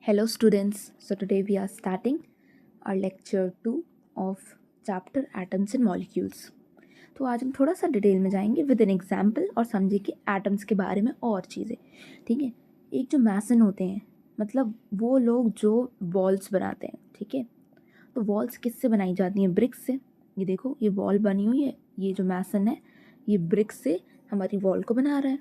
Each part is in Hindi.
Hello students, so today we are starting our lecture 2 of chapter atoms and molecules. तो आज हम थोड़ा सा डिटेल में जाएंगे विद एन एग्जाम्पल और समझेंगे एटम्स के बारे में और चीज़ें. ठीक है. एक जो मैसन होते हैं मतलब वो लोग जो वॉल्स बनाते हैं. ठीक है. तो वॉल्स किससे बनाई जाती हैं? ब्रिक्स से. ये देखो ये वॉल बनी हुई है, ये जो मैसन है ये ब्रिक्स से हमारी वॉल को बना रहा है.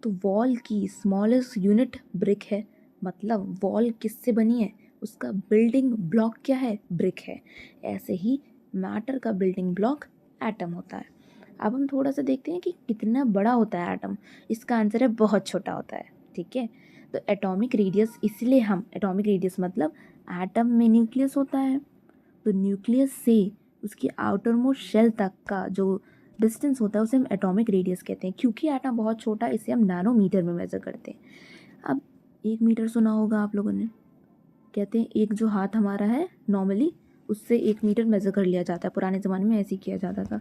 तो वॉल की स्मॉलेस्ट यूनिट ब्रिक है. मतलब वॉल किससे बनी है? उसका बिल्डिंग ब्लॉक क्या है? ब्रिक है. ऐसे ही मैटर का बिल्डिंग ब्लॉक एटम होता है. अब हम थोड़ा सा देखते हैं कि कितना बड़ा होता है एटम. इसका आंसर है बहुत छोटा होता है. ठीक है. तो एटॉमिक रेडियस, इसलिए हम एटॉमिक रेडियस मतलब एटम में न्यूक्लियस होता है, तो न्यूक्लियस से उसकी आउटर मोस्ट शेल तक का जो डिस्टेंस होता है उसे हम एटॉमिक रेडियस कहते हैं. क्योंकि एटम बहुत छोटा है इसे हम नैनोमीटर में मेज़र करते हैं. अब 1 मीटर सुना होगा आप लोगों ने. कहते हैं एक जो हाथ हमारा है नॉर्मली उससे 1 मीटर मेज़र कर लिया जाता है. पुराने ज़माने में ऐसे ही किया जाता था.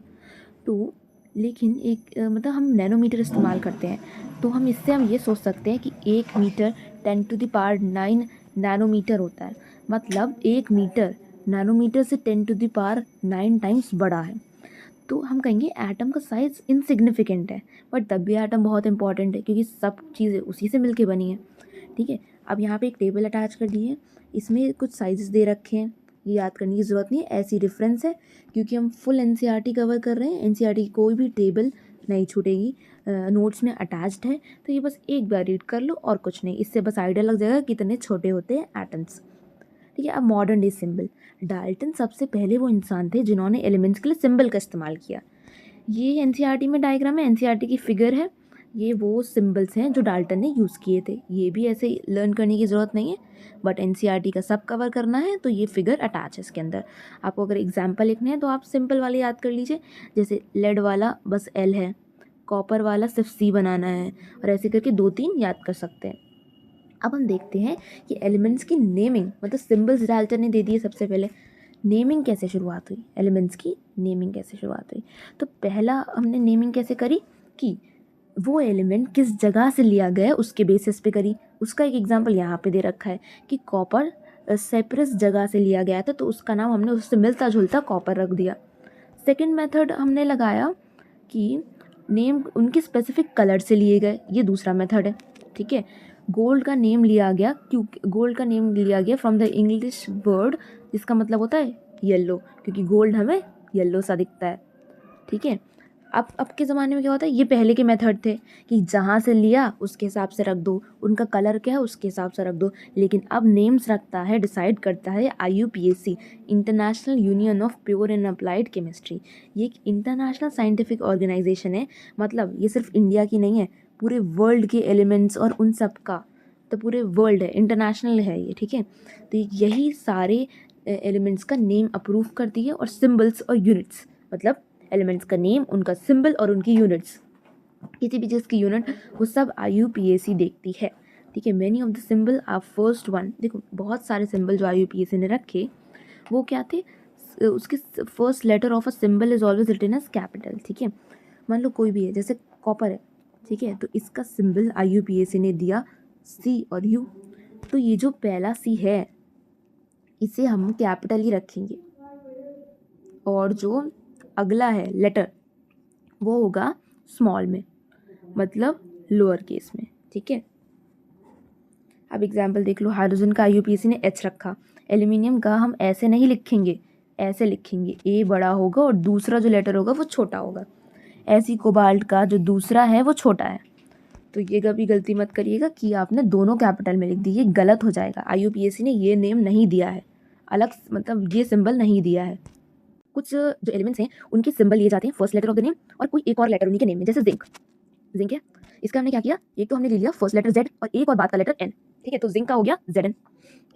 तो लेकिन एक मतलब हम नैनोमीटर इस्तेमाल करते हैं. तो हम इससे हम ये सोच सकते हैं कि 1 मीटर 10⁹ नैनोमीटर होता है. मतलब 1 मीटर नैनोमीटर से 10⁹ टाइम्स बड़ा है. तो हम कहेंगे एटम का साइज़ इनसिग्निफिकेंट है, बट तब भी एटम बहुत इंपॉर्टेंट है क्योंकि सब चीज़ें उसी से मिलके बनी है. ठीक है. अब यहाँ पे एक टेबल अटैच कर दी है, इसमें कुछ साइजेस दे रखे हैं. ये याद करने की ज़रूरत नहीं है, ऐसी रेफरेंस है क्योंकि हम फुल एनसीईआरटी कवर कर रहे हैं. एनसीईआरटी की कोई भी टेबल नहीं छूटेगी, नोट्स में अटैच्ड है. तो ये बस एक बार रीड कर लो और कुछ नहीं, इससे बस आइडिया लग जाएगा कितने छोटे होते हैं एटम्स. ठीक है. अब मॉडर्न डे सिंबल. डाल्टन सबसे पहले वो इंसान थे जिन्होंने एलिमेंट्स के लिए सिंबल का इस्तेमाल किया. ये एनसीईआरटी में डायग्राम है, एनसीईआरटी की फिगर है. ये वो सिंबल्स हैं जो डाल्टन ने यूज़ किए थे. ये भी ऐसे लर्न करने की ज़रूरत नहीं है, बट एनसीईआरटी का सब कवर करना है तो ये फिगर अटैच है इसके अंदर. आपको अगर एग्जाम्पल लिखने हैं तो आप सिंपल वाले याद कर लीजिए. जैसे लेड वाला बस एल है, कॉपर वाला सिर्फ सी बनाना है, और ऐसे करके 2-3 याद कर सकते हैं. अब हम देखते हैं कि एलिमेंट्स की नेमिंग मतलब सिंबल्स डाल्टन ने दे दिए सबसे पहले. नेमिंग कैसे शुरुआत हुई? एलिमेंट्स की नेमिंग कैसे शुरुआत हुई? तो पहला हमने नेमिंग कैसे करी कि वो एलिमेंट किस जगह से लिया गया उसके बेसिस पे करी. उसका एक एग्जांपल यहाँ पे दे रखा है कि कॉपर सेपरस जगह से लिया गया था तो उसका नाम हमने उससे मिलता जुलता कॉपर रख दिया. सेकंड मेथड हमने लगाया कि नेम उनके स्पेसिफिक कलर से लिए गए. ये दूसरा मेथड है. ठीक है. गोल्ड का नेम लिया गया क्योंकि गोल्ड का नेम लिया गया फ्रॉम द इंग्लिश वर्ड जिसका मतलब होता है येलो, क्योंकि गोल्ड हमें येलो सा दिखता है. ठीक है. अब के ज़माने में क्या होता है, ये पहले के मेथड थे कि जहाँ से लिया उसके हिसाब से रख दो, उनका कलर क्या है उसके हिसाब से रख दो. लेकिन अब नेम्स रखता है, डिसाइड करता है IUPAC, international union of pure and applied chemistry. ये एक इंटरनेशनल साइंटिफिक ऑर्गेनाइजेशन है. मतलब ये सिर्फ इंडिया की नहीं है, पूरे वर्ल्ड के एलिमेंट्स और उन सब का, तो पूरे वर्ल्ड है, इंटरनेशनल है ये. ठीक है. तो यही सारे एलिमेंट्स का नेम अप्रूव करती है, और सिम्बल्स और यूनिट्स मतलब एलिमेंट्स का नेम, उनका सिंबल और उनकी यूनिट्स, किसी भी चीज़ की यूनिट वो सब IUPAC देखती है. ठीक है. Many of the symbol are first one. देखो बहुत सारे सिंबल जो IUPAC ने रखे वो क्या थे, उसके first letter of a symbol is always written as capital. ठीक है. मान लो कोई भी है, जैसे कॉपर है. ठीक है. तो इसका सिंबल IUPAC ने दिया C और U. तो ये जो पहला C है इसे हम कैपिटल ही रखेंगे, और जो अगला है लेटर वो होगा स्मॉल में, मतलब लोअर केस में. ठीक है. अब एग्जाम्पल देख लो. हाइड्रोजन का IUPAC ने H रखा. एल्यूमिनियम का हम ऐसे नहीं लिखेंगे, ऐसे लिखेंगे, A बड़ा होगा और दूसरा जो लेटर होगा वो छोटा होगा. ऐसी कोबाल्ट का जो दूसरा है वो छोटा है. तो ये कभी गलती मत करिएगा कि आपने दोनों कैपिटल में लिख दी, ये गलत हो जाएगा. IUPAC ने ये नेम नहीं दिया है अलग, मतलब ये सिंबल नहीं दिया है. कुछ जो एलिमेंट्स हैं उनके सिंबल लिए जाते हैं first letter of the name और कोई एक और लेटर उन्हीं के नेम में. जैसे जिंक. जिंक है, इसका हमने क्या किया, एक तो हमने ले लिया फर्स्ट लेटर Z और एक और बाद का लेटर N. ठीक है. तो जिंक का हो गया Zn.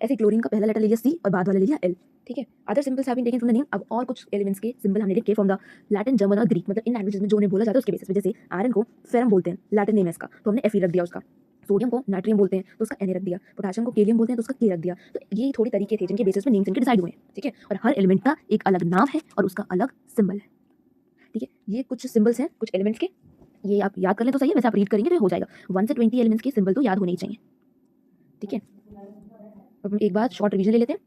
ऐसे क्लोरीन का पहला लेटर ले लिया C और बाद वाला ले लिया L. ठीक है. Other symbols have been taken from the name. अब और कुछ एलिमेंट्स के सिंबल हमने लिखे फ्रॉम द लैटिन, जर्मन और ग्रीक, मतलब इन लैंग्वेजेस में जो उन्हें बोला जाता है उसके बेसिस पे. जैसे आयरन को फेरम बोलते हैं, लैटिन नेम है इसका, तो हमने Fe रख दिया उसका. सोडियम को नाइट्रियम बोलते हैं तो उसका Na रख दिया. पोटेशियम को कैलियम बोलते हैं तो उसका K रख दिया. तो ये थोड़ी तरीके थे जिनके बेसिस पे नेम्स इनके डिसाइड हुए हैं. ठीक है. और हर एलिमेंट का एक अलग नाम है और उसका अलग सिंबल है. ठीक है. ये कुछ सिंबल्स हैं कुछ एलिमेंट्स के, ये आप याद कर लें तो सही है, वैसे आप रीड करेंगे तो ये हो जाएगा. 1 से 20 एलिमेंट्स के सिंबल तो याद होने ही चाहिए. ठीक है. एक बार शॉर्ट रिवीजन ले लेते हैं।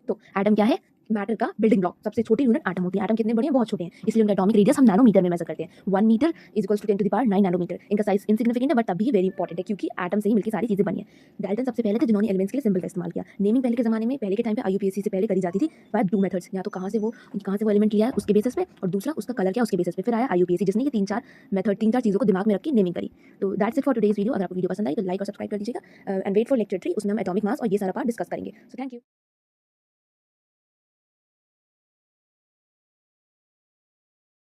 तो एटम क्या है? मैटर का बिल्डिंग ब्लॉक। सबसे छोटी यूनिट एटम होती है। एटम कितने बड़े हैं? बहुत छोटे हैं, इसलिए उनका एटॉमिक रेडियस हम नैनोमीटर में मेजर करते हैं। 1 metre is equals to 10 to the power 9 nanometre. इनका साइज इनसिग्निफिकेंट है, बट तब भी वेरी इंपॉर्टेंट है, क्योंकि एटम से ही मिलकर सारी चीजें बनी है। डाल्टन सबसे पहले थे जिन्होंने एलिमेंट्स के लिए सिंबल का इस्तेमाल किया। नेमिंग पहले के जमाने में, पहले के टाइम पे IUPAC से पहले करी जाती थी बाय 2 मेथड्स। या तो कहाँ से वो एलिमेंट लिया है उसके बेसिस पे, और दूसरा उसका कलर क्या उसके बेसिस पे। फिर आया IUPAC जिसने ये 3-4 चीजों को दिमाग में रख के नेमिंग करी। तो that's it for today's video. अगर आपको वीडियो पसंद आई तो लाइक और सब्सक्राइब कर दीजिएगा, एंड वेट फॉर लेक्चर 3, उसमें हम एटॉमिक मास और ये सारा पार्ट डिस्कस करेंगे। So thank you.